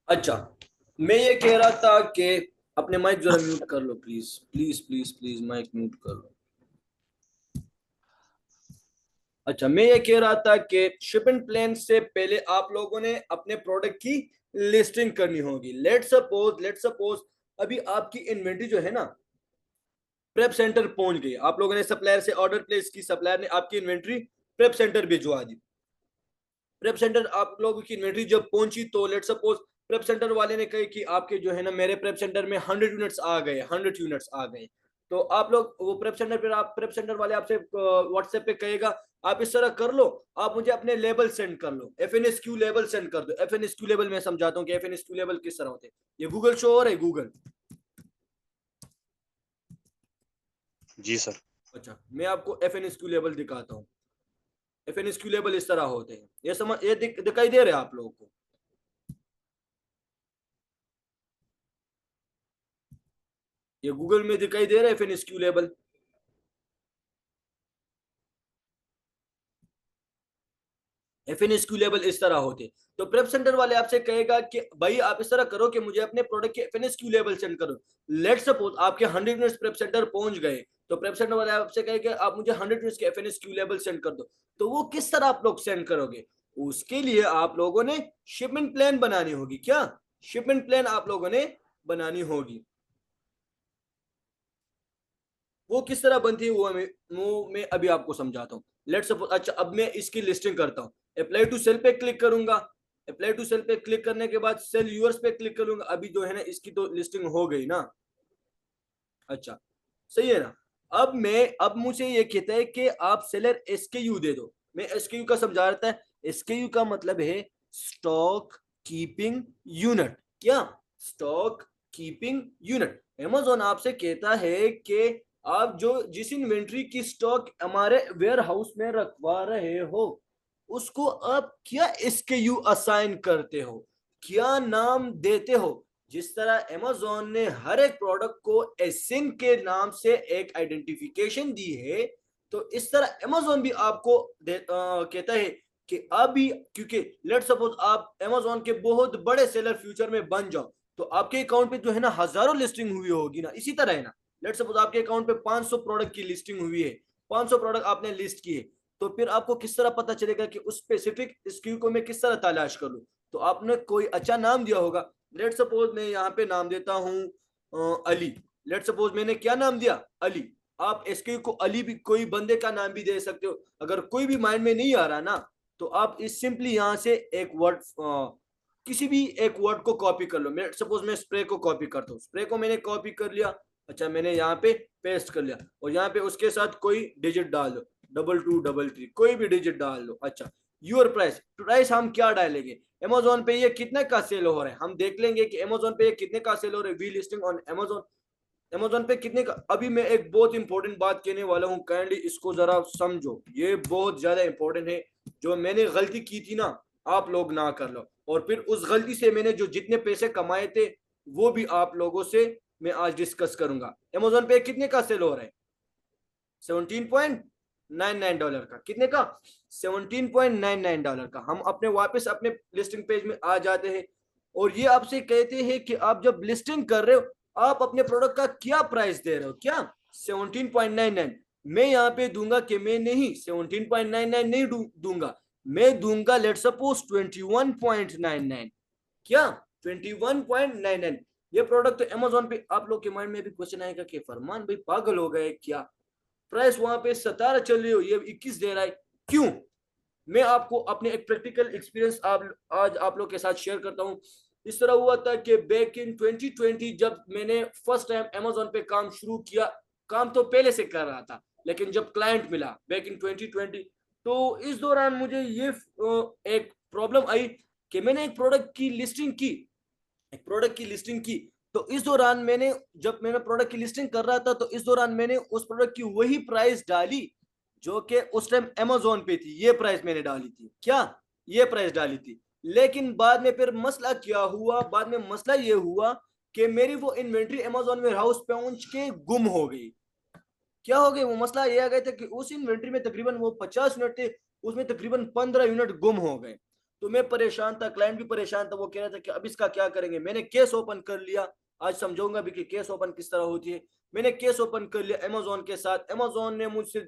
अच्छा, मैं ये कह रहा था कि अपने माइक जरा म्यूट कर लो, please please please please mic mute कर लो। अच्छा, मैं ये कह रहा था कि शिपिंग प्लान से पहले आप लोगों ने अपने प्रोडक्ट की लिस्टिंग करनी होगी। लेट सपोज अभी आपकी इन्वेंटरी जो है ना, प्रेप सेंटर पहुंच गई, आप लोगों ने सप्लायर से ऑर्डर प्लेस की, सप्लायर ने आपकी इन्वेंटरी प्रेप सेंटर भिजवा दी। प्रेप सेंटर आप लोगों की इन्वेंटरी जब पहुंची तो लेट सपोज प्रेप सेंटर वाले ने कहा कि आपके जो है ना, मेरे प्रेप सेंटर में 100 यूनिट्स आ गए, 100 यूनिट्स आ गए। तो आप लोग वो प्रेप सेंटर पर, आप प्रेप सेंटर वाले आपसे व्हाट्सएप पे कहेगा, आप इस तरह कर लो, आप मुझे अपने लेबल सेंड कर लो, एफएनएसक्यू लेबल सेंड कर दो। एफएनएसक्यू लेबल मैं समझाता हूँ कि एफएनएसक्यू लेबल किस तरह होते हैं। ये गूगल शो हो रहा है, गूगल। जी सर। अच्छा, मैं आपको एफएनएसक्यू लेबल दिखाता हूँ। एफएनएसक्यू लेबल इस तरह होते हैं, ये समझ, ये दिखाई दे रहे हैं आप लोगों को? ये गूगल में दिखाई दे रहा है एफएनएसक्यू लेबल। एफएनएसक्यू लेवल इस तरह होते। तो प्रेप सेंटर वाले आपसे कहेगा कि भाई आप इस तरह करो कि मुझे अपने प्रोडक्ट के एफएनएसक्यू लेवल सेंड करो। लेट सपोज आपके 100 यूनिट्स प्रेप सेंटर पहुंच गए, तो प्रेप सेंटर वाले आपसे कहेगा आप मुझे 100 यूनिट्स के एफएनएसक्यू लेवल सेंड कर दो। तो वो किस तरह आप लोग सेंड करोगे? उसके लिए आप लोगों ने शिपमेंट प्लान बनानी होगी। क्या शिपमेंट प्लान आप लोगों ने बनानी होगी? वो किस तरह बनती है वो मैं अभी आपको समझाता हूँ। लेट सपोज, अच्छा अब मैं इसकी लिस्टिंग करता हूँ। अप्लाई टू सेल पे क्लिक करूंगा। अप्लाई टू सेल पे क्लिक करने के बाद सेल यूअर्स पे क्लिक करूंगा। अभी जो है ना, इसकी तो लिस्टिंग हो गई ना। अच्छा, सही है ना। अब मुझे ये कहता है कि आप सेलर एसकेयू दे दो। मैं एसकेयू का समझा रहा था। एसकेयू का मतलब है स्टॉक कीपिंग यूनिट। क्या? Stock keeping unit. अमेजोन आपसे कहता है कि आप जो जिस इन्वेंट्री की स्टॉक हमारे वेयर हाउस में रखवा रहे हो, उसको आप क्या एसकेयू असाइन करते हो, क्या नाम देते हो। जिस तरह अमेजोन ने हर एक प्रोडक्ट को एसिन के नाम से एक आइडेंटिफिकेशन दी है, तो इस तरह अमेजोन भी आपको कहता है कि अभी, क्योंकि लेट सपोज आप अमेजोन के बहुत बड़े सेलर फ्यूचर में बन जाओ, तो आपके अकाउंट पे जो है ना हजारों लिस्टिंग हुई होगी ना, इसी तरह है ना। लेट सपोज आपके अकाउंट पे 500 प्रोडक्ट की लिस्टिंग हुई है, 500 प्रोडक्ट आपने लिस्ट किए, तो फिर आपको किस तरह पता चलेगा कि उस स्पेसिफिक स्क्यू को मैं किस तरह तलाश करूं? तो आपने कोई अच्छा नाम दिया होगा। लेट सपोज मैं यहाँ पे नाम देता हूँ अली। लेट सपोज मैंने क्या नाम दिया? अली। आप एसक्यू को अली भी कोई बंदे का नाम भी दे सकते हो। अगर कोई भी माइंड में नहीं आ रहा ना, तो आप इस सिंपली यहाँ से एक वर्ड, किसी भी एक वर्ड को कॉपी कर लो। मैं सपोज मैं स्प्रे को कॉपी करता हूँ, स्प्रे को मैंने कॉपी कर लिया। अच्छा, मैंने यहाँ पे पेस्ट कर लिया, और यहाँ पे उसके साथ कोई डिजिट डाल दो, 2233, कोई भी डिजिट डाल दो। अच्छा, यूर प्राइस, प्राइस हम क्या डालेंगे? अमेजोन पे ये कितने का सेल हो रहा है, हम देख लेंगे कि अमेजोन पे ये कितने का सेल हो रहा है। We listing on Amazon, Amazon पे कितने का। अभी मैं एक बहुत इंपॉर्टेंट बात कहने वाला हूँ, काइंडली इसको जरा समझो, ये बहुत ज्यादा इंपॉर्टेंट है। जो मैंने गलती की थी ना, आप लोग ना कर लो। और फिर उस गलती से मैंने जो जितने पैसे कमाए थे, वो भी आप लोगों से मैं आज डिस्कस करूंगा। अमेजोन पे कितने का सेल हो रहा है? $17.99 का। कितने का? $17.99 का। हम अपने वापस अपने लिस्टिंग पेज में आ जाते हैं, और ये आपसे कहते हैं कि आप जब लिस्टिंग कर रहे हो, आप अपने प्रोडक्ट का क्या प्राइस दे रहे हो। क्या? 17.99। मैं यहाँ पे दूंगा कि मैं नहीं 17.99 नहीं दूंगा, मैं दूंगा लेट सपोज 21.99। क्या? 21.99। ये प्रोडक्ट तो अमेजोन पे, आप लोग के माइंड में भी क्वेश्चन आएगा कि फरमान भाई पागल हो गए क्या, प्राइस वहां पे 17 चल रही हो, ये 21 दे रहा है, क्यों? मैं आपको अपने एक प्रैक्टिकल एक्सपीरियंस आज आप लोग के साथ शेयर करता हूँ। इस तरह हुआ था कि बैक इन 2020, जब मैंने फर्स्ट टाइम अमेजोन पे काम शुरू किया, काम तो पहले से कर रहा था, लेकिन जब क्लाइंट मिला बैक इन 2020, तो इस दौरान मुझे ये एक प्रॉब्लम आई कि मैंने एक प्रोडक्ट की लिस्टिंग की। तो इस दौरान मैंने, जब मैंने प्रोडक्ट की लिस्टिंग कर रहा था, तो इस दौरान मैंने उस प्रोडक्ट की वही प्राइस डाली जो कि उस टाइम अमेजोन पे थी। ये प्राइस मैंने डाली थी। क्या? ये प्राइस डाली थी। लेकिन बाद में फिर मसला क्या हुआ? बाद में मसला ये हुआ कि मेरी वो इन्वेंट्री अमेजोन वेयर हाउस पहुंच के गुम हो गई। क्या हो गई? वो मसला ये आ गया था कि उस इन्वेंट्री में तकरीबन वो 50 यूनिट थे, उसमें तकरीबन 15 यूनिट गुम हो गए। तो मैं परेशान था, क्लाइंट भी परेशान था, वो कह रहा था कि अब इसका क्या करेंगे। मैंने केस ओपन कर लिया, आज समझाऊंगा भी कि केस ओपन किस तरह होती है। मैंने केस ओपन कर लिया अमेजोन के साथ। अमेजोन ने मुझसे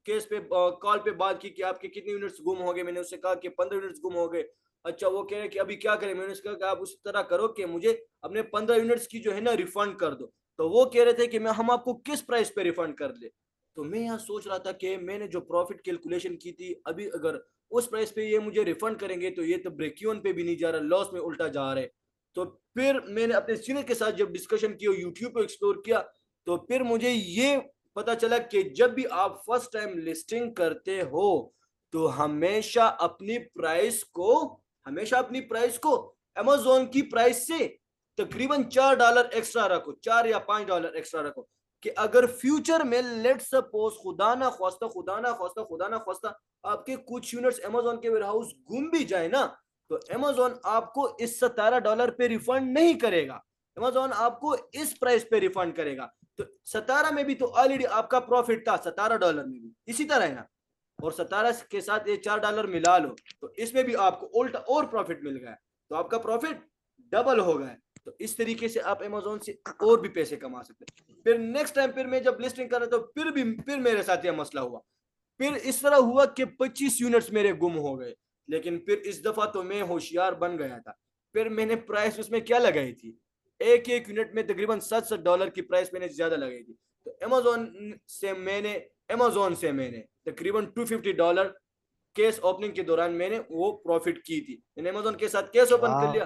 केस पे कॉल पे बात की कि आपके कितने यूनिट्स गुम हो गए। मैंने उससे कहा कि 15 यूनिट्स गुम हो गए। अच्छा, वो कह रहे कि अभी क्या करें। मैंने उससे कहा कि आप उस तरह करो कि मुझे अपने 15 यूनिट्स की जो है ना रिफंड कर दो। तो वो कह रहे थे कि मैं हम आपको किस प्राइस पे रिफंड कर ले। तो मैं यहाँ सोच रहा था कि मैंने जो प्रॉफिट कैलकुलेशन की थी, अभी अगर उस प्राइस पे ये मुझे रिफंड करेंगे तो ये तो ब्रेक इवन पे भी नहीं जा रहा, लॉस में उल्टा जा रहा है। तो फिर मैंने अपने सीनियर के साथ जब डिस्कशन की और यूट्यूब पे एक्सप्लोर किया, तो फिर मुझे ये पता चला कि जब भी आप फर्स्ट टाइम लिस्टिंग करते हो तो हमेशा अपनी प्राइस को अमेजोन की प्राइस से तकरीबन $4 एक्स्ट्रा रखो, $4 या $5 एक्स्ट्रा रखो। कि अगर फ्यूचर में लेट सपोज खुदा ना खास्ता आपके कुछ यूनिट्स अमेजोन के वेयरहाउस गुम भी जाए ना, तो अमेजोन आपको इस $17 पे रिफंड नहीं करेगा, अमेजोन आपको इस प्राइस पे रिफंड करेगा। तो 17 में भी तो ऑलरेडी आपका प्रॉफिट था, $17 में भी इसी तरह है ना। और 17 के साथ ये $4 मिला लो तो इसमें भी आपको उल्टा और प्रॉफिट मिल गया, तो आपका प्रॉफिट डबल हो गया। तो इस तरीके से आप अमेजोन से और भी पैसे कमा सकते हैं। फिर नेक्स्ट टाइम फिर मैं जब लिस्टिंग कर रहा था, फिर मेरे साथ यह मसला हुआ। फिर इस तरह हुआ कि 25 यूनिट्स मेरे गुम हो गए। लेकिन फिर इस दफा तो मैं होशियार बन गया था। फिर मैंने प्राइस उसमें क्या लगाई थी, एक एक यूनिट में तकरीबन $7 की प्राइस मैंने ज्यादा लगाई थी। तो अमेजोन से मैंने तकरीबन $250 केस ओपनिंग के दौरान मैंने वो प्रॉफिट की थी। मैंने अमेजोन के साथ केस ओपन कर लिया।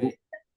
गए।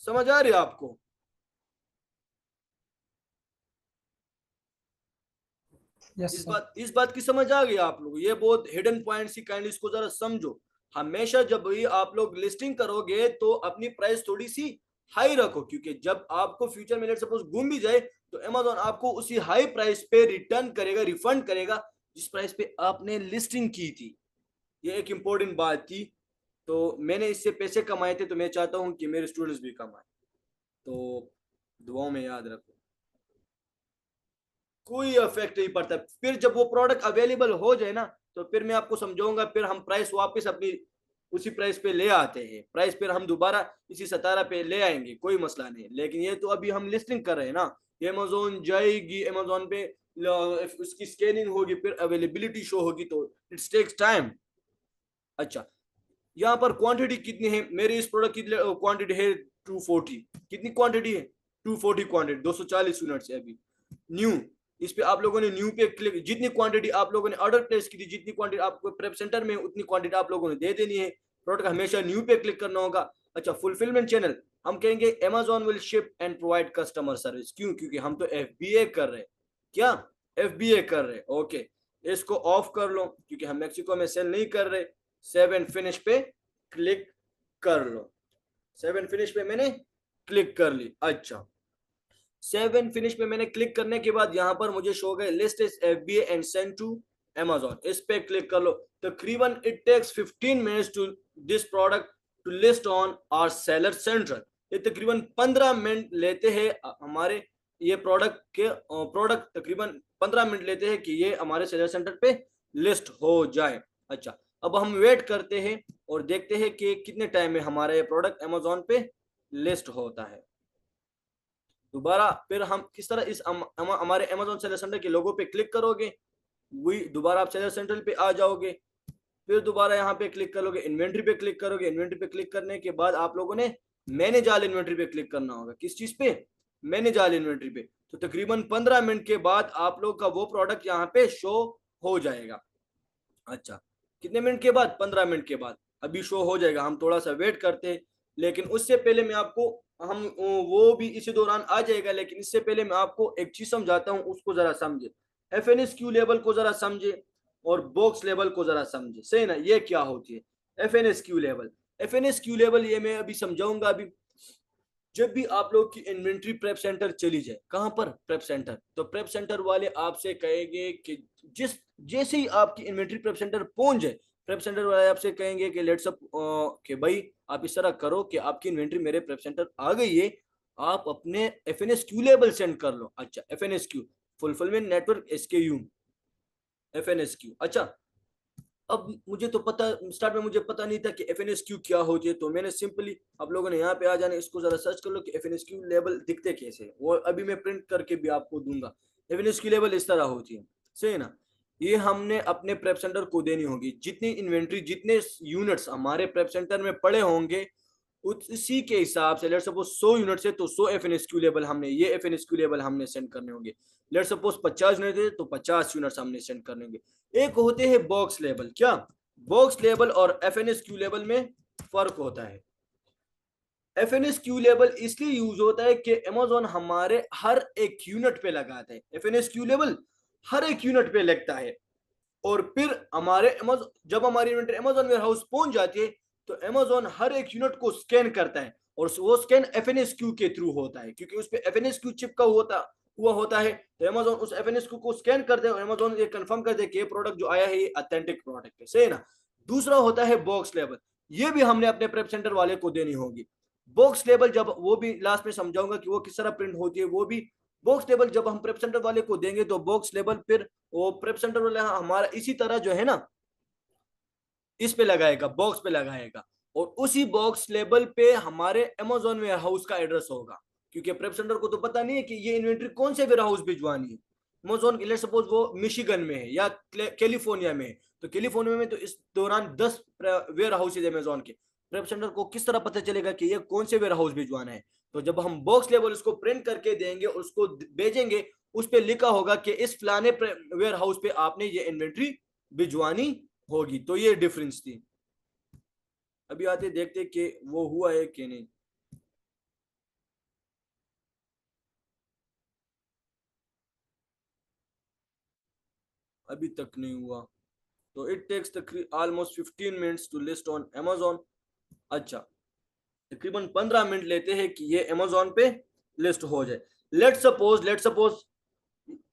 समझ आ रही है आपको? Yes sir. इस बात की समझ आ गई आप लोग? ये बहुत हिडन पॉइंट्स ही, काइंडली इसको जरा समझो। हमेशा जब भी आप लोग लिस्टिंग करोगे तो अपनी प्राइस थोड़ी सी हाई रखो, क्योंकि जब आपको फ्यूचर में लेट सपोज गुम भी जाए तो अमेजोन आपको उसी हाई प्राइस पे रिटर्न करेगा, रिफंड करेगा जिस प्राइस पे आपने लिस्टिंग की थी। ये एक इंपॉर्टेंट बात थी। तो मैंने इससे पैसे कमाए थे, तो मैं चाहता हूँ कि मेरे स्टूडेंट्स भी कमाए। तो दुआओं में याद रखो, कोई इफेक्ट नहीं पड़ता। फिर जब वो प्रोडक्ट अवेलेबल हो जाए ना, तो फिर मैं आपको समझाऊंगा, फिर हम प्राइस वापस अपनी उसी प्राइस पे ले आते हैं। प्राइस फिर हम दोबारा इसी 17 पे ले आएंगे, कोई मसला नहीं। लेकिन ये तो अभी हम लिस्टिंग कर रहे हैं ना, ये अमेजोन जाएगी, अमेजोन पे उसकी स्कैनिंग होगी, फिर अवेलेबिलिटी शो होगी, तो इट्स टेक्स टाइम। अच्छा, यहाँ पर क्वांटिटी कितनी है मेरी इस प्रोडक्ट की? क्वांटिटी है 240। कितनी क्वांटिटी है? 240 क्वांटिटी, 240 यूनिट्स है अभी न्यू। इस पे आप लोगों ने न्यू पे क्लिक, जितनी क्वांटिटी आप लोगों ने ऑर्डर प्लेस की थी, जितनी क्वांटिटी आपको प्रेप सेंटर में, उतनी क्वांटिटी आप लोगों ने दे देनी है। प्रोडक्ट हमेशा न्यू पे क्लिक करना होगा। अच्छा, फुलफिलमेंट चैनल हम कहेंगे Amazon will ship and provide customer service. क्यों? क्योंकि हम तो FBA कर रहे हैं। क्या? FBA कर रहे हैं। ओके, इसको ऑफ कर लो क्योंकि हम मेक्सिको में सेल नहीं कर रहे। सेव एंड फिनिश पे क्लिक कर लो। सेव एंड फिनिश पे मैंने क्लिक कर ली। अच्छा, सेव एंड फिनिश पे मैंने क्लिक करने के बाद यहाँ पर मुझे शो गए list is FBA and send to Amazon। इस पे क्लिक कर लो। तकरीबन it takes 15 minutes to this product to list on our seller centre. ये तकरीबन 15 मिनट लेते हैं हमारे ये प्रोडक्ट तकरीबन 15 मिनट लेते हैं कि ये हमारे सेलर सेंटर पे लिस्ट हो जाए। अच्छा, अब हम वेट करते हैं और देखते हैं कि कितने टाइम में हमारा ये प्रोडक्ट Amazon पे लिस्ट होता है। दोबारा फिर हम किस तरह इस हमारे Amazon सेलर सेंटर के लोगो पे क्लिक करोगे, वही दोबारा आप सेलर सेंटर पे आ जाओगे। फिर दोबारा यहाँ पे क्लिक करोगे, इन्वेंट्री पे क्लिक करोगे। इन्वेंट्री पे क्लिक करने के बाद आप लोगों ने मैनेज ऑल इन्वेंट्री पे क्लिक करना होगा। किस चीज पे? मैनेज ऑल इन्वेंट्री पे। तो तकरीबन 15 मिनट के बाद आप लोग का वो प्रोडक्ट यहाँ पे शो हो जाएगा। अच्छा, कितने मिनट के बाद? 15 मिनट के बाद अभी शो हो जाएगा। हम थोड़ा सा वेट करते हैं, लेकिन उससे पहले मैं आपको हम वो भी इसी दौरान आ जाएगा। लेकिन इससे पहले मैं आपको एक चीज समझाता हूँ, उसको जरा समझे। FNSQ लेवल को जरा समझे और बॉक्स लेवल को जरा समझे, सही ना? ये क्या होती है FNSQ लेवल ये मैं अभी समझाऊंगा। अभी जब भी आप लोग की इन्वेंट्री प्रेप सेंटर चली जाए, कहां पर? Prep centre. तो प्रेप सेंटर वाले आपसे कहेंगे कि जैसे ही आपकी इन्वेंट्री प्रेप सेंटर पहुंच जाए, प्रेप सेंटर वाले आपसे कहेंगे कि लेट्स अप कि भाई आप इस तरह करो कि आपकी इन्वेंट्री मेरे प्रेप सेंटर आ गई है, आप अपने FNSQ लेबल सेंड कर लो। अच्छा, FNSQ fulfilment network SKU, FNSQ। अच्छा, अब मुझे तो पता, स्टार्ट में मुझे पता नहीं था कि FNSQ क्या होती है, तो मैंने सिंपली, आप लोगों ने यहाँ पे आ जाना, इसको जरा सर्च कर लो कि FNSQ लेबल दिखते कैसे हैं। वो अभी मैं प्रिंट करके भी आपको दूंगा। FNSQ लेबल इस तरह होती है, सही है ना। ये हमने अपने प्रेप सेंटर को देनी होगी। जितनी इन्वेंट्री, जितने यूनिट्स हमारे प्रेप सेंटर में पड़े होंगे, उसी के हिसाब से, लेट सपोज 100 यूनिट है तो 100 FNSQ लेबल हमने, ये FNSQ लेबल हमने सेंड करने होंगे। लेट सपोज 50 यूनिट है तो 50 यूनिट्स हमने सेंड करने होंगे। एक होते हैं बॉक्स लेबल। क्या बॉक्स लेबल और FNSQ लेबल में फर्क होता है? FNSQ लेबल इसलिए यूज होता है कि Amazon हमारे हर एक यूनिट पे लगाता है। FNSQ लेबल हर एक यूनिट पे लगता है, और फिर हमारे जब हमारी इन्वेंटरी Amazon वेयर हाउस पहुंच जाती है तो Amazon हर एक यूनिट को स्कैन करता है, और वो स्कैन FNSQ के थ्रू होता है, क्योंकि उस पे FNSQ चिपका हुआ होता है। तो Amazon उस FNSQ को स्कैन करते हैं और Amazon ये कंफर्म करते हैं कि ये प्रोडक्ट जो आया है ये ऑथेंटिक प्रोडक्ट है, सही है ना। दूसरा होता है बॉक्स लेबल। ये भी हमने अपने प्रेप सेंटर वाले को देनी होगी। बॉक्स लेबल जब, वो भी लास्ट में समझाऊंगा कि वो किस तरह प्रिंट होती है, वो भी बॉक्स लेबल जब हम प्रेप सेंटर वाले को देंगे तो बॉक्स लेबल फिर वो प्रेप सेंटर वाले हमारा इसी तरह जो है ना, इस पे लगाएगा, बॉक्स पे लगाएगा, और उसी बॉक्स लेबल पे हमारे Amazon वेयर हाउस का एड्रेस होगा, क्योंकि प्रेप सेंटर को तो पता नहीं है कि ये इन्वेंट्री कौन से वेयर हाउस भिजवानी है। Amazon, लेट सपोज वो मिशिगन में है या कैलिफोर्निया में है, तो कैलिफोर्निया में तो इस दौरान 10 वेयर हाउसेज Amazon के। प्रेप सेंटर को किस तरह पता चलेगा कि ये कौन से वेयर हाउस भिजवाना है? तो जब हम बॉक्स लेबल उसको प्रिंट करके देंगे और उसको भेजेंगे, उस पर लिखा होगा कि इस फलाने वेयर हाउस पे आपने ये इन्वेंट्री भिजवानी होगी। तो ये डिफरेंस थी। अभी आते देखते कि वो हुआ है कि नहीं। अभी तक नहीं हुआ। तो it takes almost 15 minutes to list on Amazon। अच्छा, तकरीबन 15 मिनट लेते हैं कि ये Amazon पे लिस्ट हो जाए। लेट सपोज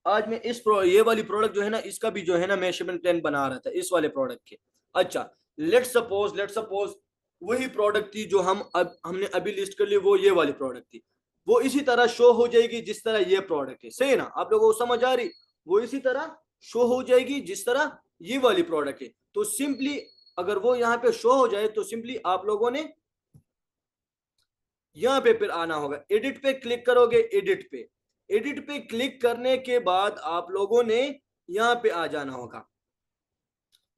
आज मैं ये वाली प्रोडक्ट जो है ना, इसका भी जो है ना मेजरमेंट प्लान बना रहा था इस वाले प्रोडक्ट के। अच्छा, लेट सपोज वही प्रोडक्ट थी जो हमने अभी लिस्ट कर ली, वो ये वाली प्रोडक्ट थी। वो इसी तरह शो हो जाएगी जिस तरह ये प्रोडक्ट है, सही है ना। आप लोगों को समझ आ रही? वो इसी तरह शो हो जाएगी जिस तरह ये वाली प्रोडक्ट है। तो सिंपली अगर वो यहाँ पे शो हो जाए तो सिंपली आप लोगों ने यहाँ पे फिर आना होगा, एडिट पे क्लिक करोगे। एडिट पे क्लिक करने के बाद आप लोगों ने यहाँ पे आ जाना होगा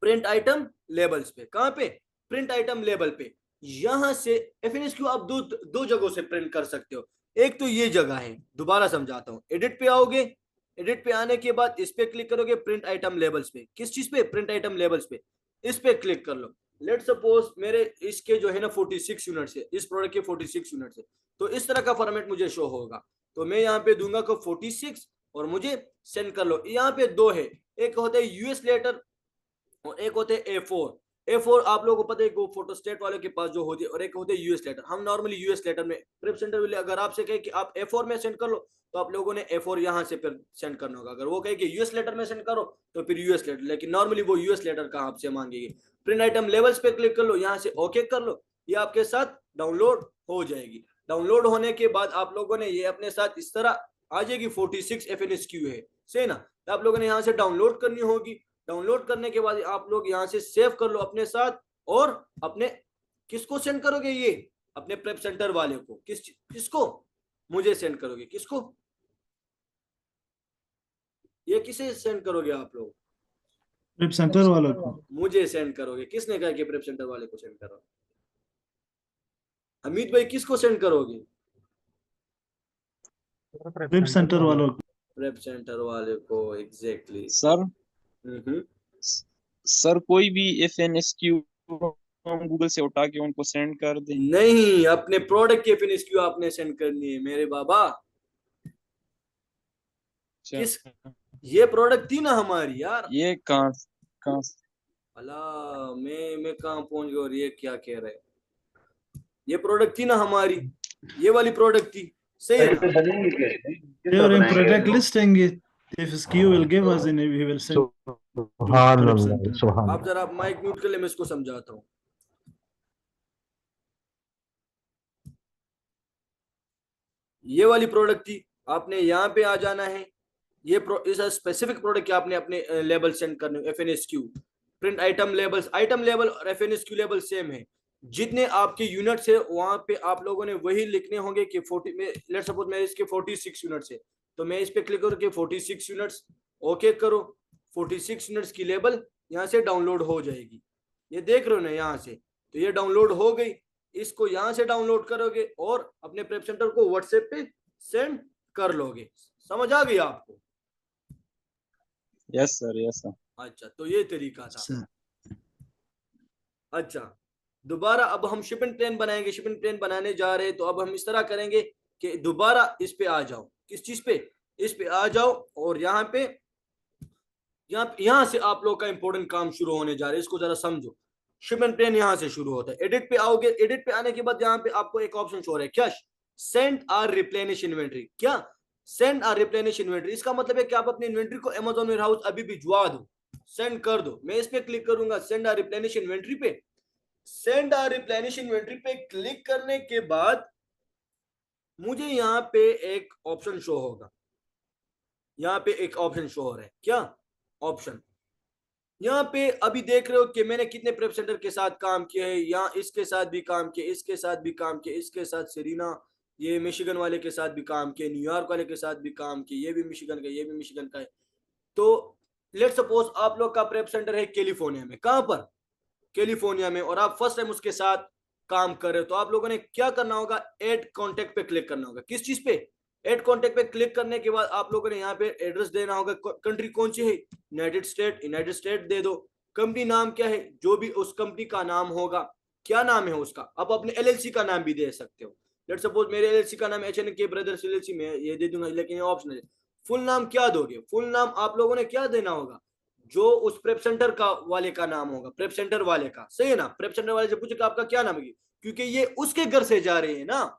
प्रिंट आइटम लेबल्स पे। कहां पे? प्रिंट आइटम लेबल पे। यहां से FNSQ आप दो जगहों से प्रिंट कर सकते हो। एक तो ये जगह है, दोबारा समझाता हूं। एडिट पे आओगे, एडिट पे आने के बाद इस पे क्लिक करोगे प्रिंट आइटम लेबल्स पे। किस चीज पे? प्रिंट आइटम लेबल्स पे। इस पे क्लिक कर लो। लेट सपोज मेरे इसके जो है ना 46 यूनिट्स है, इस प्रोडक्ट के 46 यूनिट्स है, तो इस तरह का फॉर्मेट मुझे शो होगा। तो मैं यहाँ पे दूंगा को 46 और मुझे सेंड कर लो। यहाँ पे दो है, एक होता है US लेटर और एक होते हैं A4 आप लोगों को पता है वो फोटोस्टेट वालों के पास जो होती है, और एक होते हैं US लेटर। हम नॉर्मली US लेटर में प्रेप सेंटर वाले अगर आपसे कहे कि आप A4 में सेंड कर लो, तो आप लोगों ने A4 यहाँ से फिर सेंड करना होगा। अगर वो कहे कि US लेटर में सेंड करो तो फिर US लेटर, लेकिन नॉर्मली वो US लेटर का आपसे मांगेगी। प्रिंट आइटम लेवल्स पे क्लिक कर लो, यहाँ से ओके कर लो, ये आपके साथ डाउनलोड हो जाएगी। डाउनलोड होने के बाद आप लोगों ने ये अपने साथ इस तरह आ जाएगी। 46 FNSQ है, सही ना। तो आप लोगों ने यहाँ से डाउनलोड करनी होगी। डाउनलोड करने के बाद आप लोग यहाँ से सेव कर लो अपने साथ, और अपने किसको सेंड करोगे? ये अपने प्रेप सेंटर वाले को। किसको? मुझे सेंड करोगे। किसको? ये किसे सेंड करोगे आप लोग? प्रेप सेंटर वालों को। मुझे सेंड करोगे। किसने कहा कि प्रेप सेंटर वाले को सेंड करो? अमित भाई किसको सेंड करोगे? प्रेप सेंटर वालों को। प्रेप सेंटर वाले को, एग्जैक्टली। सर सर कोई भी FNSQ हम गूगल से उठा के उनको सेंड कर दें? नहीं, अपने प्रोडक्ट की FNSQ आपने सेंड करनी है मेरे बाबा। किस? ये प्रोडक्ट थी ना हमारी यार। ये कहाँ कहाँ अल्लाह, मैं कहाँ पहुंच गया और ये क्या कह रहे हैं। ये प्रोडक्ट थी ना हमारी, ये वाली प्रोडक्ट थी, सही है ना। They are in product listing. If SKU will give us, then we will send to prep center. सुभान आप जरा माइक म्यूट कर ले, मैं इसको समझाता हूँ। ये वाली प्रोडक्ट थी, आपने यहाँ पे आ जाना है, ये इस स्पेसिफिक प्रोडक्ट के आपने अपने लेबल सेंड करने, FNSQ print item labels, item label और FNSQ लेबल सेम है, जितने आपके यूनिट्स है वहां पे आप लोगों ने वही लिखने होंगे कि 40 में, लेट्स सपोज मैं इसके 46 यूनिट्स है, तो मैं इस पे क्लिक करूँ कि 46 यूनिट्स, ओके करो, 46 यूनिट्स की लेबल यहाँ से डाउनलोड हो जाएगी, ये देख रहे हो ना यहाँ से, तो ये डाउनलोड हो गई, इसको यहाँ से डाउनलोड करोगे और अपने प्रेप सेंटर को व्हाट्सएप पे सेंड कर लोगे। समझ आ गई आपको? Yes sir, yes sir. अच्छा, तो ये तरीका था। Sir. अच्छा, दोबारा अब हम शिपिंग प्लान बनाएंगे, शिपिंग प्लान बनाने जा रहे हैं, तो अब हम इस तरह करेंगे कि दोबारा इस पे आ जाओ, किस चीज पे, इस पे आ जाओ, और यहाँ पे यहाँ से आप लोग का इंपॉर्टेंट काम शुरू होने जा रहा है, इसको जरा समझो। शिपिंग प्लान यहाँ से शुरू होता है, एडिट पे आओगे, एडिट पे आने के बाद यहाँ पे आपको एक ऑप्शन शो हो रहा है, क्या, सेंड आर रिप्लेनिश इन्वेंट्री, क्या, सेंड आर रिप्लेनिश इन्वेंट्री, इसका मतलब है कि आप अपनी इन्वेंट्री को अमेज़न वेयरहाउस अभी भिजवा दो, सेंड कर दो। मैं इस पे क्लिक करूंगा, सेंड आर रिप्लेनिश इन्वेंट्री पे, सेंड आर रिप्लेनिश इन्वेंट्री पे क्लिक करने के बाद मुझे यहाँ पे एक ऑप्शन शो होगा, यहाँ पे एक ऑप्शन शो हो रहा है, क्या ऑप्शन, यहाँ पे अभी देख रहे हो कि मैंने कितने प्रेप सेंटर के साथ काम किया है, यहाँ इसके साथ भी काम किया, इसके साथ भी काम किया, इसके साथ सेरीना, ये मिशिगन वाले के साथ भी काम किया, न्यूयॉर्क वाले के साथ भी काम किया, ये भी मिशिगन का, ये भी मिशिगन का है। तो लेट सपोज आप लोग का प्रेप सेंटर है कैलिफोर्निया में, कहां पर, कैलिफोर्निया में, और आप फर्स्ट टाइम उसके साथ काम कर रहे हो, तो आप लोगों ने क्या करना होगा, ऐड कॉन्टेक्ट पे क्लिक करना होगा। किस चीज पे, ऐड कॉन्टेक्ट पे क्लिक करने के बाद आप लोगों ने यहाँ पे एड्रेस देना होगा, कंट्री कौन सी है, यूनाइटेड स्टेट, यूनाइटेड स्टेट दे दो, कंपनी नाम क्या है, जो भी उस कंपनी का नाम होगा, क्या नाम है उसका, आप अपने LLC का नाम भी दे सकते हो। लेट सपोज मेरे LLC का नाम HNK ब्रदर्स LLC, में ये दे दूंगा, लेकिन ये ऑप्शनल है। फुल नाम क्या दोगे, फुल नाम आप लोगों ने क्या देना होगा, जो उस प्रेप सेंटर का वाले का नाम होगा, प्रेप सेंटर वाले का, सही है ना, प्रेप सेंटर वाले से पूछेगा आपका क्या नाम है, क्योंकि ये उसके घर से जा रहे हैं ना,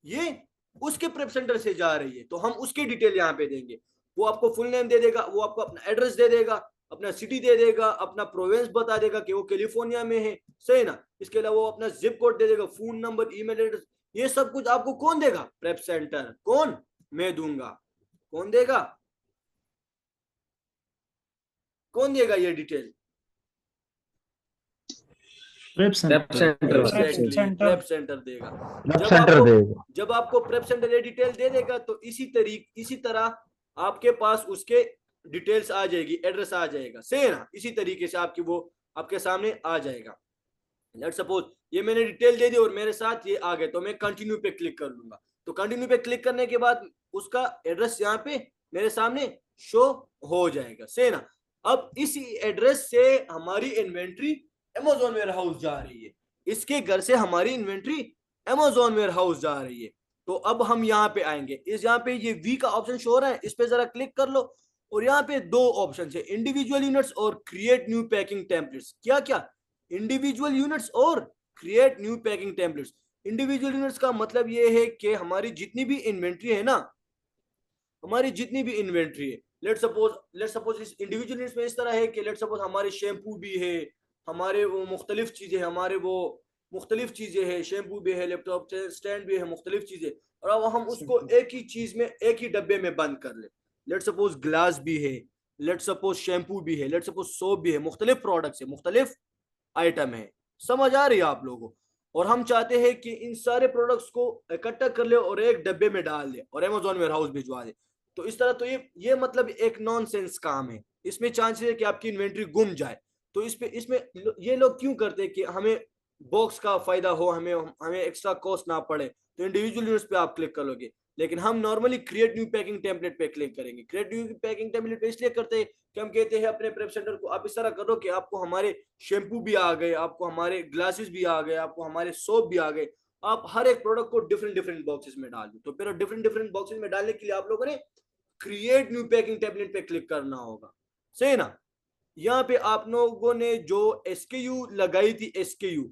ये उसके प्रेप सेंटर से जा रही है, तो हम उसकी डिटेल यहाँ पे देंगे, वो आपको फुल नेम दे देगा, वो आपको अपना एड्रेस दे देगा, अपना सिटी दे देगा, अपना प्रोविंस बता देगा कि वो कैलिफोर्निया में है, सही ना, इसके अलावा वो अपना जिप कोड दे देगा, फोन नंबर, ईमेल एड्रेस, ये सब कुछ आपको कौन देगा, प्रेप सेंटर, कौन, मैं दूंगा, कौन देगा, कौन देगा ये detail, Prep center. Prep centre देगा। प्रेप सेंटर देगा। जब आपको प्रेप सेंटर ये डिटेल दे देगा, तो इसी तरह आपके पास उसके डिटेल्स आ जाएगी, एड्रेस आ जाएगा, सही है ना, इसी तरीके से आपकी वो आपके सामने आ जाएगा। लेट सपोज ये मैंने डिटेल दे दी और मेरे साथ ये आ गए, तो मैं कंटिन्यू पे क्लिक कर लूंगा, तो कंटिन्यू पे क्लिक करने के बाद उसका एड्रेस यहाँ पे मेरे सामने शो हो जाएगा, सही ना। अब इसी एड्रेस से हमारी इन्वेंट्री अमेज़न वेयरहाउस जा रही है, इसके घर से हमारी इन्वेंट्री अमेज़न वेयरहाउस जा रही है। तो अब हम यहाँ पे आएंगे, इस यहाँ पे ये वी का ऑप्शन शो हो रहा है, इस पे जरा क्लिक कर लो, और यहाँ पे दो ऑप्शन है, इंडिविजुअल यूनिट्स और क्रिएट न्यू पैकिंग टेम्पलेट्स। क्या क्या, इंडिविजुअल यूनिट्स और create new packing templates. Individual units का मतलब ये है कि हमारी जितनी भी इन्वेंट्री है ना, हमारी जितनी भी इन्वेंट्री है, लेट सपोज इस इंडिविजुअल यूनिट्स में इस तरह है कि लेट सपोज हमारे शैम्पू भी है, हमारे वो मुख्तलिफ चीजें, हमारे वो मुख्तलिफ चीजें हैं, शैम्पू भी है, लैपटॉप स्टैंड भी है, मुख्तलिफ चीजें, और अब हम उसको एक ही चीज में, एक ही डब्बे में बंद कर ले। लेट सपोज ग्लास भी है, लेट सपोज शैम्पू भी है, लेट सपोज सोप भी है, मुख्तलिफ प्रोडक्ट्स है, मुख्तलिफ आइटम है। समझ आ रही है आप लोगों को? और हम चाहते हैं कि इन सारे प्रोडक्ट्स को इकट्ठा कर ले और एक डब्बे में डाल दे और अमेज़न वेयरहाउस भिजवा दे। तो इस तरह, तो ये मतलब एक नॉनसेंस काम है, इसमें चांसेस है कि आपकी इन्वेंट्री गुम जाए। तो इसमें ये लोग क्यों करते हैं कि हमें बॉक्स का फायदा हो, हमें एक्स्ट्रा कॉस्ट ना पड़े, तो इंडिविजुअल यूनिट्स पे आप क्लिक कर लोगे। लेकिन हम normally create new packing template पे क्लिक करेंगे। क्रिएट न्यू पैकिंग टेम्पलेट पे इसलिए करते हैं कि हम कहते हैं अपने प्रेप सेंटर को आप इस तरह करो कि आपको हमारे शैम्पू भी आ गए, आपको हमारे ग्लासेस भी आ गए, आपको हमारे सोप भी आ गए, आप हर एक प्रोडक्ट को डिफरेंट डिफरेंट बॉक्सेस में डाल दो। तो फिर डिफरेंट डिफरेंट बॉक्सेस में डालने के लिए आप लोगों ने क्रिएट न्यू पैकिंग टेम्पलेट पे क्लिक करना होगा, सही ना। यहाँ पे आप लोगों ने जो SKU लगाई थी, SKU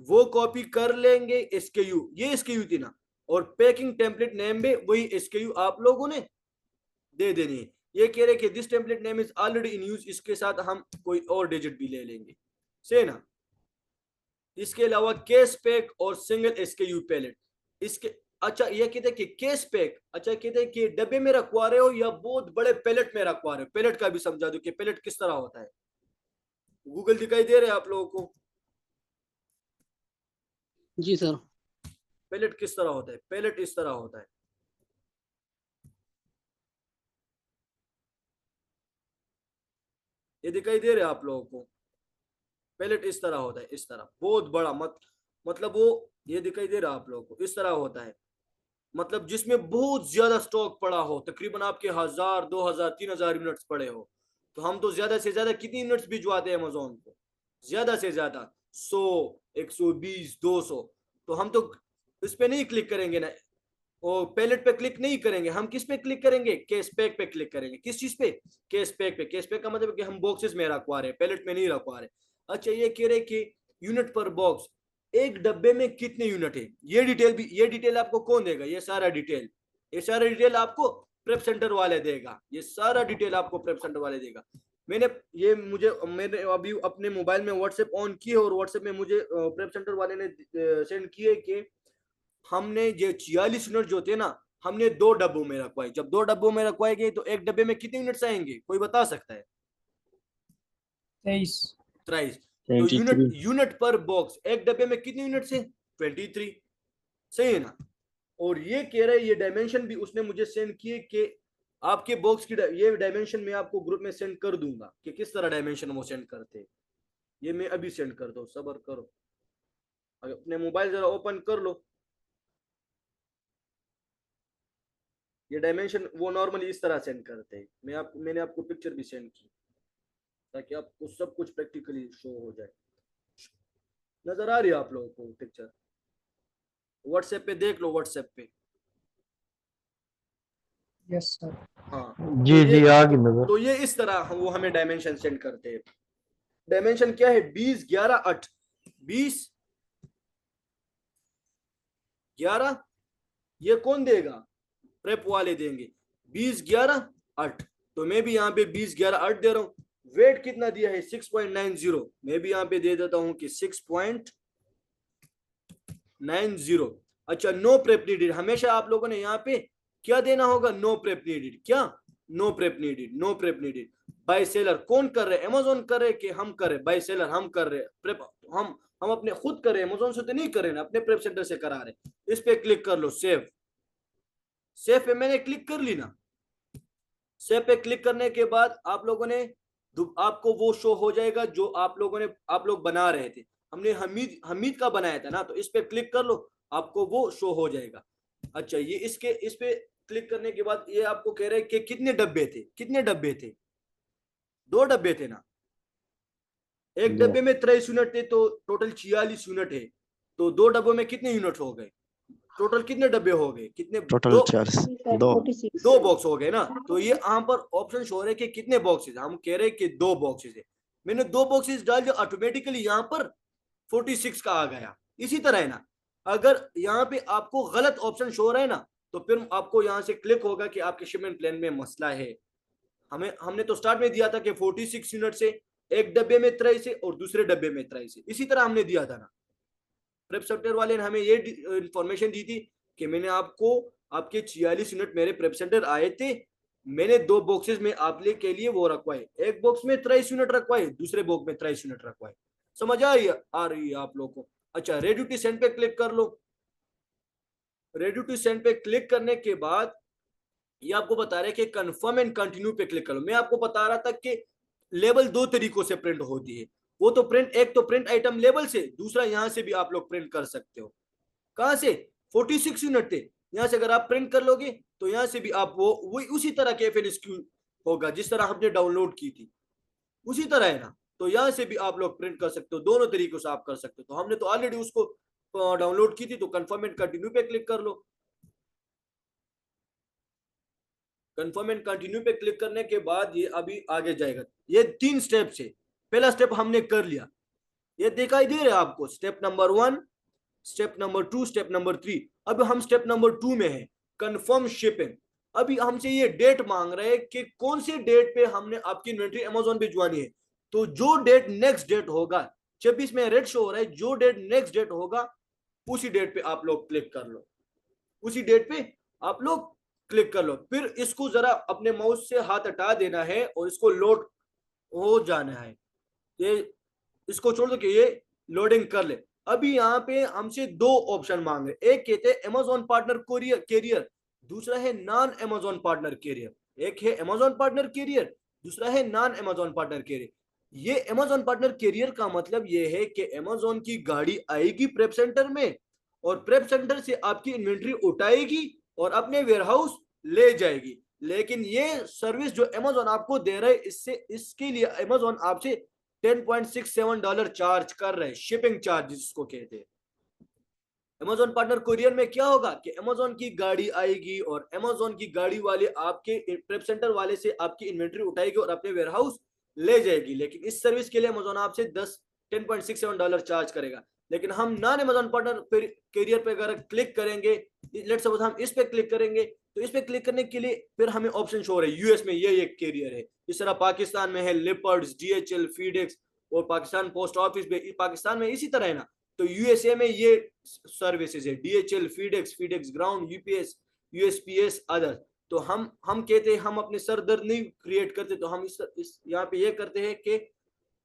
वो कॉपी कर लेंगे, SKU ये SKU थी ना, और पैकिंग टेम्पलेट नेम में वही SKU आप लोगों ने दे देनी है। ये कह रहे कि this template name is already in use, इसके साथ हम कोई और डिजिट भी ले लेंगे, सही ना। इसके अलावा केस पैक और सिंगल SKU पैलेट, इसके अच्छा ये कहते हैं कि केस पैक, अच्छा कहते हैं कि डब्बे में रखवा रहे हो या बहुत बड़े पैलेट में रखवा रहे हो, पैलेट का भी समझा दो कि पैलेट किस तरह होता है। गूगल दिखाई दे रहे हैं आप लोगों को? जी सर। पैलेट किस तरह होता है? पैलेट इस तरह होता है, ये दिखाई दे रहे हैं आप लोगों को? पैलेट इस तरह होता है, इस तरह बहुत बड़ा, मतलब वो ये दिखाई दे रहा है आप लोगों को, इस तरह होता है, मतलब जिसमें बहुत ज्यादा स्टॉक पड़ा हो, तकरीबन आपके 1000 2000 3000 यूनिट्स पड़े हो। तो हम तो ज्यादा से ज्यादा कितनी यूनिट्स भिजवाते हैं अमेजोन को? ज्यादा से ज्यादा 100 120 200। तो हम तो इस पे नहीं क्लिक करेंगे ना, वो पैलेट पे क्लिक नहीं करेंगे, हम किस पे क्लिक करेंगे? केस पैक पे क्लिक करेंगे। किस चीज पे? केस पैक पे। केस पैक का मतलब कि हम बॉक्सेस में रखवा रहे हैं, पैलेट में नहीं रखवा रहे। अच्छा ये कह रहे कि यूनिट पर बॉक्स, एक डब्बे में कितने यूनिट है, ये डिटेल भी, ये डिटेल आपको कौन देगा? ये सारा डिटेल आपको प्रेप सेंटर वाले देगा, ये सारा डिटेल आपको प्रेप सेंटर वाले देगा। मैंने अभी अपने मोबाइल में व्हाट्सएप ऑन किए और व्हाट्सएप में मुझे प्रेप सेंटर वाले ने सेंड किए कि हमने ये 46 यूनिट जो थे ना, हमने 2 डब्बों में रखवाए। जब 2 डब्बों में रखवाए गए तो एक डब्बे में कितने यूनिट्स आएंगे, कोई बता सकता है? 23। तो यूनिट पर बॉक्स, एक डब्बे में कितने यूनिट है? 23। सही है ना? और ये कह रहे ये डायमेंशन भी उसने मुझे सेंड किए कि आपके बॉक्स की ये डायमेंशन मैं आपको ग्रुप में सेंड कर दूंगा कि किस तरह डायमेंशन वो सेंड करते हैं। ये मैं अभी सेंड कर दो, सब्र करो, अपने मोबाइल जरा ओपन कर लो। ये डायमेंशन वो नॉर्मली इस तरह सेंड करते हैं। मैंने आपको पिक्चर भी सेंड की ताकि आपको सब कुछ प्रैक्टिकली शो हो जाए। नजर आ रही है आप लोगों को पिक्चर? व्हाट्सएप पे देख लो, व्हाट्सएप पे। Yes sir. हाँ जी जी आ गई नजर। तो ये इस तरह वो हमें डायमेंशन सेंड करते हैं। डायमेंशन क्या है? 20 11 8। 20 11 ये कौन देगा? प्रेप वाले देंगे। 20 11 8। तो मैं भी यहाँ पे 20 11 8 दे रहा हूँ। वेट कितना दिया है? 6.90। मैं भी यहाँ पे दे देता हूँ कि 6.90। अच्छा नो प्रेप नीडेड, हमेशा आप लोगों ने यहाँ पे क्या देना होगा? No prep needed. क्या? No prep needed, no prep needed. By seller कौन कर रहे हैं? अमेजोन कर रहे कि हम कर रहे? बाय सेलर हम कर रहे हैं। प्रेप हम अपने खुद कर रहे हैं, अमेजोन से तो नहीं कर रहे ना, अपने प्रेप सेंटर से करा रहे। इस पे क्लिक कर लो, सेव। सेव पे मैंने क्लिक कर ली ना। सेव पे क्लिक करने के बाद आप लोगों ने, आपको वो शो हो जाएगा जो आप लोग बना रहे थे। हमने हमीद का बनाया था ना, तो इस पे क्लिक कर लो, आपको वो शो हो जाएगा। अच्छा ये इस पे क्लिक करने के बाद ये आपको कह रहे हैं कि कितने डब्बे थे? कितने डब्बे थे? 2 डब्बे थे ना। एक डब्बे में 23 यूनिट थे, तो टोटल 46 यूनिट है। तो 2 डब्बों में कितने यूनिट हो गए? टोटल कितने डब्बे हो गए? कितने? टोटल 2 2 बॉक्स हो गए ना। तो ये यहाँ पर ऑप्शन शो रहे कि कितने बॉक्सेस, हम कह रहे हैं कि 2 बॉक्सेस है। मैंने 2 बॉक्सेस डाल दिया, ऑटोमेटिकली यहाँ पर 46 का आ गया। इसी तरह है ना, अगर यहाँ पे आपको गलत ऑप्शन शो हो रहा है ना, तो फिर आपको यहाँ से क्लिक होगा कि आपके शिपमेंट प्लान में मसला है। हमने तो स्टार्ट में दिया था कि 46 यूनिट से, एक डब्बे में 23 से और दूसरे डब्बे में 23 से, इसी तरह हमने दिया था ना। प्रेप सेंटर वाले ने हमें ये इंफॉर्मेशन दी थी कि मैंने आपको, आपके 46 यूनिट मेरे प्रेप सेंटर आए थे, मैंने 2 बॉक्सेस में आप के लिए वो रखवाए, एक बॉक्स में 23 यूनिट रखवाए, दूसरे बॉक्स में 23 यूनिट रखवाए। समझ आ रही है आप लोगों को? अच्छा रेडी टू सेंड पे क्लिक कर लो। रेडी टू सेंड पे क्लिक करने के बाद ये आपको बता रहे कि कंफर्म एंड कंटिन्यू पे क्लिक कर लो। मैं आपको बता रहा था कि लेबल 2 तरीकों से प्रिंट होती है। वो तो प्रिंट, एक तो प्रिंट आइटम लेबल से, दूसरा यहां से भी आप लोग प्रिंट कर सकते हो। कहां से? 46 यूनिट थे, यहां से अगर आप प्रिंट कर लोगे तो यहां से भी आप वही उसी तरह के FNSQ होगा जिस तरह हमने डाउनलोड की थी, उसी तरह है ना। तो यहां से भी आप लोग प्रिंट कर सकते हो, दोनों तरीकों से आप कर सकते हो। तो हमने तो ऑलरेडी उसको डाउनलोड की थी, तो कंफर्म एंड कंटिन्यू पे क्लिक कर लो। कंफर्म एंड कंटिन्यू पे क्लिक करने के बाद ये अभी आगे जाएगा। ये 3 स्टेप है। पहला स्टेप हमने कर लिया, ये दिखाई दे रहा है आपको, step number 1, step number 2, step number 3। अब हम स्टेप नंबर 2 में है, कंफर्म शिपिंग। अभी हमसे ये डेट मांग रहे हैं कि कौन सी डेट पे हमने आपकी इन्वेंट्री अमेजोन भिजवानी है। तो जो डेट नेक्स्ट डेट होगा, 26 में रेड शो हो रहा है, जो डेट नेक्स्ट डेट होगा उसी डेट पे आप लोग क्लिक कर लो। उसी डेट पे आप लोग क्लिक कर लो। फिर इसको जरा अपने माउस से हाथ हटा देना है और इसको लोड हो जाना है। ये इसको छोड़ दो कि ये लोडिंग कर ले। अभी यहाँ पे हमसे दो ऑप्शन मांगे, एक कहते हैं अमेजोन पार्टनर कैरियर, दूसरा है नॉन अमेजोन पार्टनर कैरियर। एक है अमेजोन पार्टनर कैरियर, दूसरा है नॉन अमेजोन पार्टनर कैरियर। ये अमेजोन पार्टनर कैरियर का मतलब ये है कि अमेजोन की गाड़ी आएगी प्रेप सेंटर में और प्रेप सेंटर से आपकी इन्वेंट्री उठाएगी और अपने वेयरहाउस ले जाएगी। लेकिन ये सर्विस जो अमेजोन आपको दे रहा है, इससे इसके लिए अमेजोन आपसे $10.67 चार्ज कर रहे हैं, शिपिंग चार्ज जिसको कहते हैं। अमेजोन पार्टनर कुरियर में क्या होगा कि अमेजोन की गाड़ी आएगी और अमेजोन की गाड़ी वाले आपके प्रेप सेंटर वाले से आपकी इन्वेंट्री उठाएगी और अपने वेयरहाउस ले जाएगी। लेकिन इस सर्विस के लिए अमेजोन आपसे $10.67 चार्ज करेगा। लेकिन हम नॉन अमेजोन पार्टनर कैरियर पे अगर क्लिक करेंगे, लेट्स सपोज हम इस पे क्लिक करेंगे, तो इस पे क्लिक करने के लिए फिर हमें ऑप्शन शो हो रहा है यूएस में ये एक कैरियर है, इस तरह पाकिस्तान में है लिपर्ड्स, डीएचएल, फीडेक्स और पाकिस्तान पोस्ट ऑफिस में, पाकिस्तान में इसी तरह है ना। तो यूएसए में ये सर्विसेज है DHL, FedEx ground, UPS, USPS, other. तो हम कहते हैं हम अपने सरदर्द नहीं क्रिएट करते, तो हम इस यहाँ पे ये करते हैं कि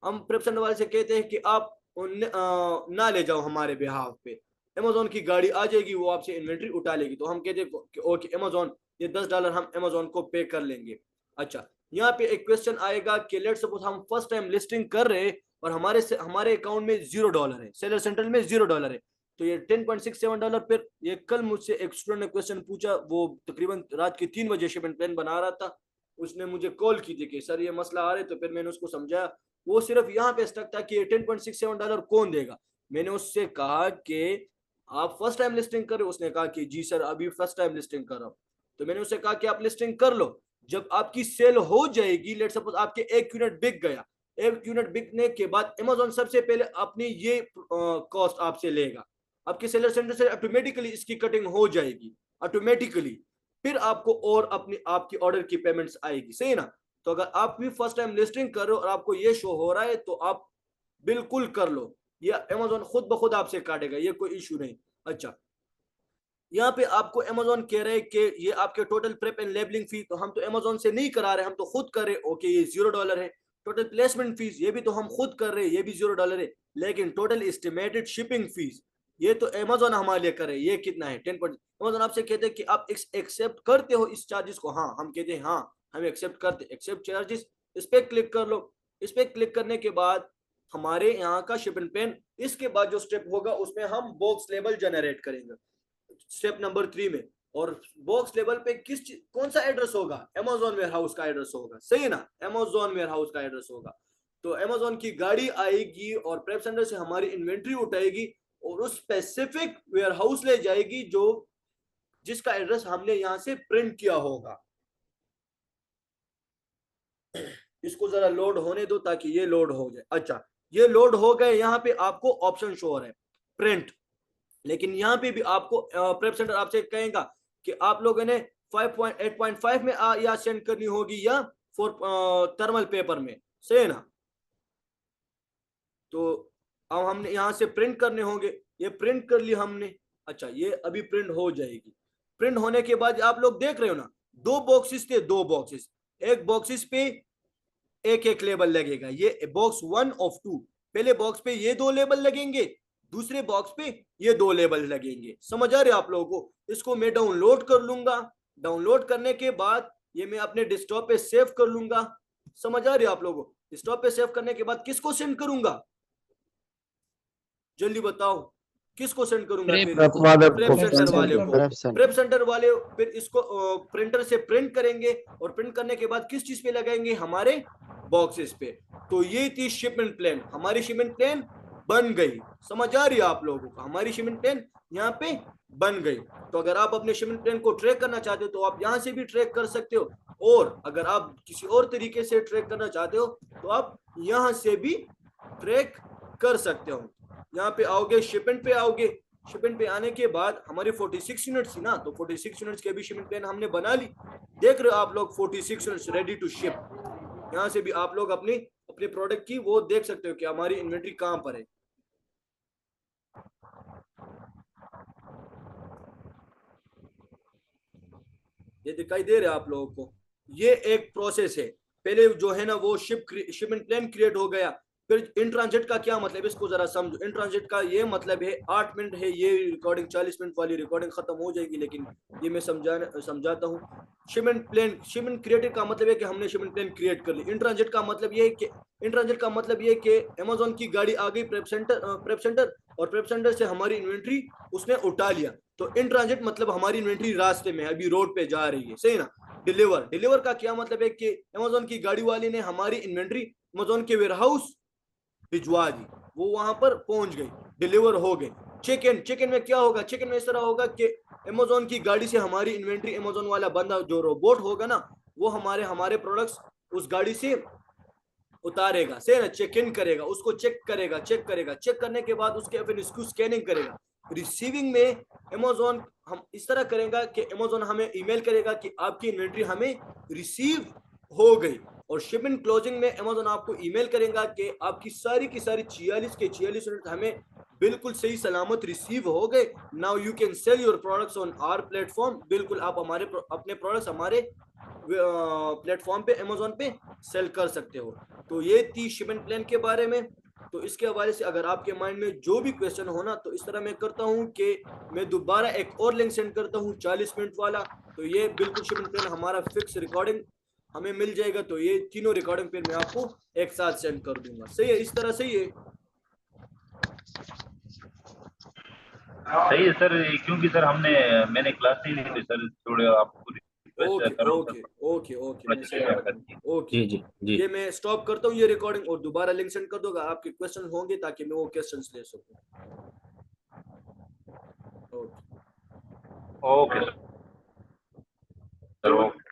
हम प्रेपसेंटर वाले से कहते हैं कि आप ना ले जाओ हमारे बिहाफ पे, अमेजोन की गाड़ी आ जाएगी, वो आपसे इन्वेंट्री उठा लेगी। तो हम कहते हैं कि ओके अमेजोन, ये $10 हम अमेजोन को पे कर लेंगे। अच्छा, यहाँ पे एक क्वेश्चन आएगा कि लेट्स सपोज हम फर्स्ट टाइम लिस्टिंग कर रहे हैं और हमारे अकाउंट में $0 है, सेलर सेंट्रल में $0 है, तो ये $10.67 पर। ये कल मुझसे एक स्टूडेंट ने क्वेश्चन पूछा, वो तकरीबन रात के 3 बजे शिपमेंट प्लान बना रहा था, उसने मुझे कॉल की थी कि सर ये मसला आ रहा है। तो फिर मैंने उसको समझाया, वो सिर्फ यहाँ पे स्टक था कि $10.67 कौन देगा। मैंने उससे कहा कि आप फर्स्ट टाइम लिस्टिंग कर रहे हो, उसने कहा कि जी सर अभी फर्स्ट टाइम लिस्टिंग कर रहा हूँ। तो मैंने उससे कहा कि आप लिस्टिंग कर लो, जब आपकी सेल हो जाएगी, लेट सपोज आपके 1 यूनिट बिक गया, 1 यूनिट बिकने के बाद अमेजोन सबसे पहले अपनी ये कॉस्ट आपसे लेगा, आपके सेलर सेंटर से ऑटोमेटिकली इसकी कटिंग हो जाएगी ऑटोमेटिकली, फिर आपको और अपनी आपकी ऑर्डर की पेमेंट्स आएगी, सही ना। तो अगर आप भी फर्स्ट टाइम लिस्टिंग कर रहे हो और आपको ये शो हो रहा है तो आप बिल्कुल कर लो, ये अमेजोन खुद ब खुद आपसे काटेगा, ये कोई इशू नहीं। अच्छा, यहाँ पे आपको अमेजोन कह रहे हैं कि ये आपके टोटल प्रेप एंड लेबलिंग फी, तो हम तो अमेजोन से नहीं करा रहे, हम तो खुद कर रहे, ओके ये $0 है। टोटल प्लेसमेंट फीस ये भी तो हम खुद कर रहे हैं, ये भी $0 है। लेकिन टोटल एस्टिमेटेड शिपिंग फीस ये तो अमेजोन हमारे लिए करे, ये कितना है 10%। अमेजोन आपसे कहते हैं कि आप एक्सेप्ट करते हो इस चार्जेस को, हाँ हम कहते हैं हाँ हम एक्सेप्ट करते, एक्सेप्ट चार्जेस, इस पे क्लिक कर लो। इस पे क्लिक करने के बाद हमारे यहाँ का शिपिंग प्लान, इसके बाद जो स्टेप होगा उसमें हम बॉक्स लेबल जनरेट करेंगे स्टेप नंबर 3 में। और बॉक्स लेवल पे कौन सा एड्रेस होगा, अमेजोन वेयरहाउस का एड्रेस होगा, सही है ना, अमेजोन वेयरहाउस का एड्रेस होगा। तो अमेजोन की गाड़ी आएगी और प्रेप सेंटर से हमारी इन्वेंट्री उठाएगी और उस स्पेसिफिक वेयरहाउस ले जाएगी जो जिसका एड्रेस हमने यहां से प्रिंट किया होगा। इसको जरा लोड होने दो ताकि ये लोड हो जाए। अच्छा, ये लोड हो गए, यहाँ पे आपको ऑप्शन शो हो रहा है प्रिंट। लेकिन यहाँ पे भी आपको प्रेप सेंटर आपसे कहेगा कि आप लोगों ने 5.8.5 में या सेंड करनी होगी या थर्मल पेपर में, सही है ना। तो अब हमने यहाँ से प्रिंट करने होंगे, ये प्रिंट कर ली हमने। अच्छा, ये अभी प्रिंट हो जाएगी। प्रिंट होने के बाद आप लोग देख रहे हो ना, 2 बॉक्सेस थे, 2 बॉक्सेस, एक बॉक्सेस पे एक एक लेबल लगेगा, ये बॉक्स 1 ऑफ 2, पहले बॉक्स पे ये 2 लेबल लगेंगे, दूसरे बॉक्स पे ये 2 लेबल लगेंगे। समझ आ रहे आप लोगों को। इसको मैं डाउनलोड कर लूंगा, डाउनलोड करने के बाद ये मैं अपने डेस्कटॉप पे सेव कर लूंगा। समझ आ रही है आप लोगों को। डेस्कटॉप पे सेव करने के बाद किसको सेंड करूंगा, जल्दी बताओ किसको सेंड करूंगा, प्रेप सेंटर वाले को। प्रेप सेंटर वाले फिर इसको प्रिंटर से प्रिंट करेंगे और प्रिंट करने के बाद किस चीज पे लगाएंगे, हमारे बॉक्सेस पे। तो ये थी शिपमेंट प्लान, हमारी शिपमेंट प्लान बन गई। समझ आ रही है आप लोगों को, हमारी शिपमेंट प्लान यहाँ पे बन गई। तो अगर आप अपने शिपमेंट प्लान को ट्रैक करना चाहते हो तो आप यहाँ से भी ट्रैक कर सकते हो, और अगर आप किसी और तरीके से ट्रैक करना चाहते हो तो आप यहाँ से भी ट्रैक कर सकते हो। यहाँ पे आओगे, शिपमेंट पे आओगे, शिपमेंट पे आने के बाद हमारी 46 यूनिट्स थी ना, तो 46 यूनिट्स के भी शिपमेंट प्लान हमने बना ली। देख रहे हो आप लोग 46 यूनिट्स रेडी टू शिप। यहाँ से भी आप लोग अपने प्रोडक्ट की वो देख सकते हो कि हमारी इन्वेंट्री कहाँ पर है। ये दिखाई दे रहा है आप लोगों को, ये एक प्रोसेस है। पहले जो है ना वो शिपमेंट प्लान क्रिएट हो गया, फिर इन ट्रांजिट का क्या मतलब है इसको जरा समझो। इन ट्रांजिट का ये मतलब है 8 मिनट है, ये रिकॉर्डिंग 40 मिनट वाली रिकॉर्डिंग खत्म हो जाएगी, लेकिन ये मैं समझाता हूँ। शिपमेंट क्रिएटेड का मतलब है कि हमने शिपमेंट प्लान क्रिएट कर ली। इन ट्रांजिट का मतलब ये है कि अमेजोन की गाड़ी आ गई प्रेप सेंटर और प्रेप सेंटर से हमारी इन्वेंट्री उसने उठा लिया। तो इन ट्रांजिट मतलब हमारी इन्वेंट्री रास्ते में है, अभी रोड पे जा रही है, सही ना। डिलीवर का क्या मतलब है कि अमेजोन की गाड़ी वाली ने हमारी इन्वेंट्री अमेजोन के वेयरहाउस भिजवा दी, वो वहां पर पहुंच गई, डिलीवर हो गए। चेक इन में क्या होगा, चेक इन में इस तरह होगा कि अमेजोन की गाड़ी से हमारी इन्वेंट्री, अमेजोन वाला बंदा जो रोबोट होगा ना, वो हमारे प्रोडक्ट्स उस गाड़ी से उतारेगा, सही ना, चेक इन करेगा, उसको चेक करने के बाद उसके फिर इसको स्कैनिंग करेगा। रिसीविंग में अमेजोन हम इस तरह करेगा कि अमेजोन हमें ईमेल करेगा कि आपकी इन्वेंट्री हमें रिसीव हो गई, और शिपिंग क्लोजिंग में अमेजोन आपको ईमेल करेगा कि आपकी सारी की सारी 46 के 46 यूनिट हमें बिल्कुल सही सलामत रिसीव हो गए। Now you can sell your products on our platform, बिल्कुल आप अपने प्रोडक्ट्स हमारे प्लेटफॉर्म पे अमेजोन पे सेल कर सकते हो। तो ये थी शिपमेंट प्लान के बारे में। तो इसके हवाले से अगर आपके माइंड में जो भी क्वेश्चन हो ना, तो इस तरह मैं करता हूँ कि मैं दोबारा एक और लिंक सेंड करता हूँ 40 मिनट वाला। तो ये बिल्कुल शिपमेंट प्लान हमारा फिक्स रिकॉर्डिंग हमें मिल जाएगा। तो ये तीनों रिकॉर्डिंग फिर मैं आपको एक साथ सेंड कर दूंगा, सही है, इस तरह सही है। सही है सर, क्योंकि सर मैंने क्लास नहीं ली थी सर, थोड़ा आपको रिक्वेस्ट कर रहा हूँ सर। ओके मैं सेंड कर दूंगा। ओके जी जी जी। ये मैं स्टॉप करता हूँ ये रिकॉर्डिंग और दोबारा लिंक सेंड कर दूंगा। आपके क्वेश्चन होंगे ताकि मैं वो क्वेश्चंस ले सकूं। Okay okay sir, okay.